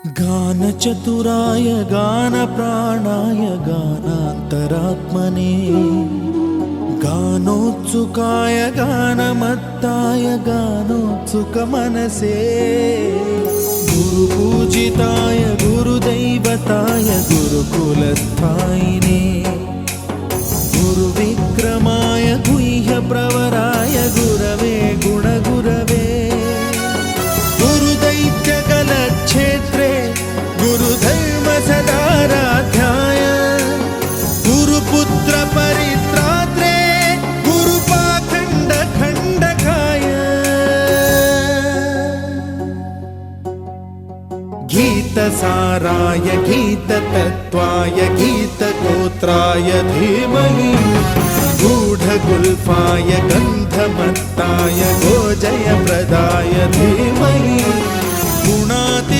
गानचतुराय गानप्राणाय गानान्तरात्मने गानोत्सुकाय गानमत्ताय गानोत्सुकमनसे गुरुपूजिताय गुरुदैवताय गुरुकुलस्थायिने गुरुविक्रमाय गुह्यप्रवराय गुरवे गुणगुरवे गुरुदैत्यकलक्षेत्रे गुरुधर्मसदाराध्याय गुरुपुत्र परित्रात्रे गुरुपाखण्डखण्डकाय गीतसाराय गीततत्त्वाय गीतगोत्राय धीमहि गूढगुल्फाय गन्धमत्ताय गोजयप्रदाय धीमहि गुणात्